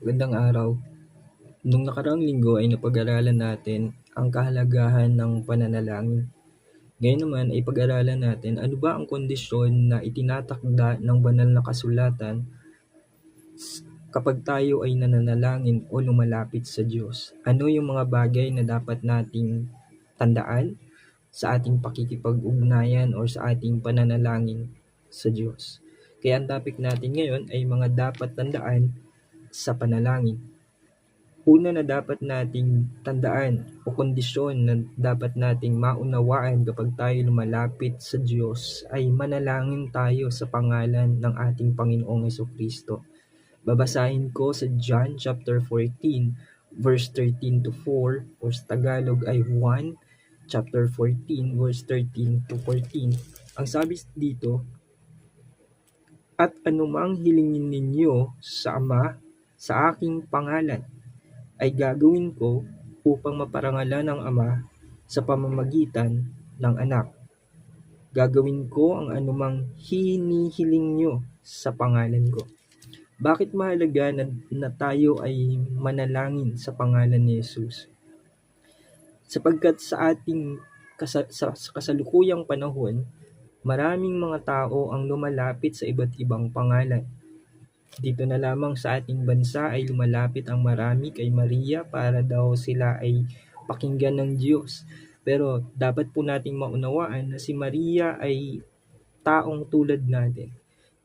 Magandang araw. Nung nakaraang linggo ay napag-aralan natin ang kahalagahan ng pananalangin. Ngayon naman ay pag-aralan natin ano ba ang kondisyon na itinatakda ng banal na kasulatan kapag tayo ay nananalangin o lumalapit sa Diyos. Ano yung mga bagay na dapat nating tandaan sa ating pakikipag-ugnayan o sa ating pananalangin sa Diyos. Kaya ang topic natin ngayon ay mga dapat tandaan sa panalangin. Una na dapat nating tandaan o kondisyon na dapat nating maunawaan kapag tayo lumalapit sa Diyos ay manalangin tayo sa pangalan ng ating Panginoong Jesucristo. Babasahin ko sa John chapter 14 verse 13 to 4 or sa Tagalog ay 1 chapter 14 verse 13 to 14. Ang sabi dito, "At anumang hilingin ninyo sa Ama sa aking pangalan ay gagawin ko upang maparangalan ng Ama sa pamamagitan ng Anak. Gagawin ko ang anumang hinihiling nyo sa pangalan ko." Bakit mahalaga na tayo ay manalangin sa pangalan ni Jesus? Sapagkat sa ating sa kasalukuyang panahon, maraming mga tao ang lumalapit sa iba't ibang pangalan. Dito na lamang sa ating bansa ay lumalapit ang marami kay Maria para daw sila ay pakinggan ng Diyos. Pero dapat po nating maunawaan na si Maria ay taong tulad natin.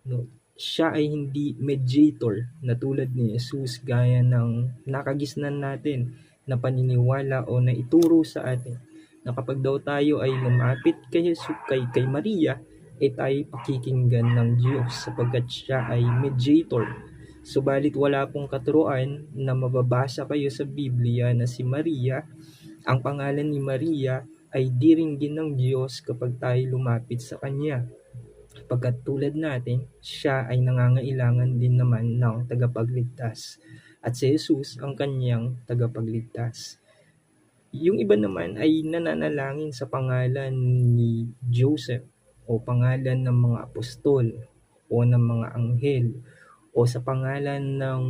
No? Siya ay hindi mediator na tulad ni Jesus gaya ng nakagisnan natin na paniniwala o na ituro sa atin na kapag daw tayo ay lumapit kay Maria, tayo pakikinggan ng Diyos sapagkat siya ay mediator. Subalit wala pong katuruan na mababasa kayo sa Biblia na si Maria, ang pangalan ni Maria ay diringgin ng Diyos kapag tayo lumapit sa Kanya. Pagkat tulad natin, siya ay nangangailangan din naman ng tagapagligtas. At si Jesus ang kanyang tagapagligtas. Yung iba naman ay nananalangin sa pangalan ni Joseph o pangalan ng mga apostol o ng mga anghel o sa pangalan ng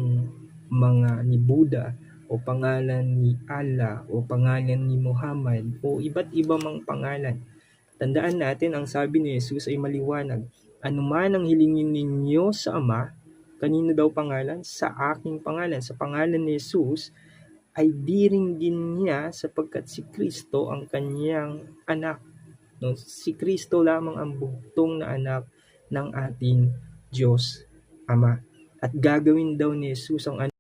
mga ni Buddha o pangalan ni Allah o pangalan ni Muhammad o iba't iba mang pangalan. Tandaan natin ang sabi ni Jesus ay maliwanag. Ano man ang hilingin ninyo sa Ama, kanino daw pangalan? Sa aking pangalan. Sa pangalan ni Jesus ay diringgin niya sapagkat si Kristo ang kanyang anak. No? Si Kristo lamang ang buktong na anak ng ating Diyos Ama. At gagawin daw ni Jesus ang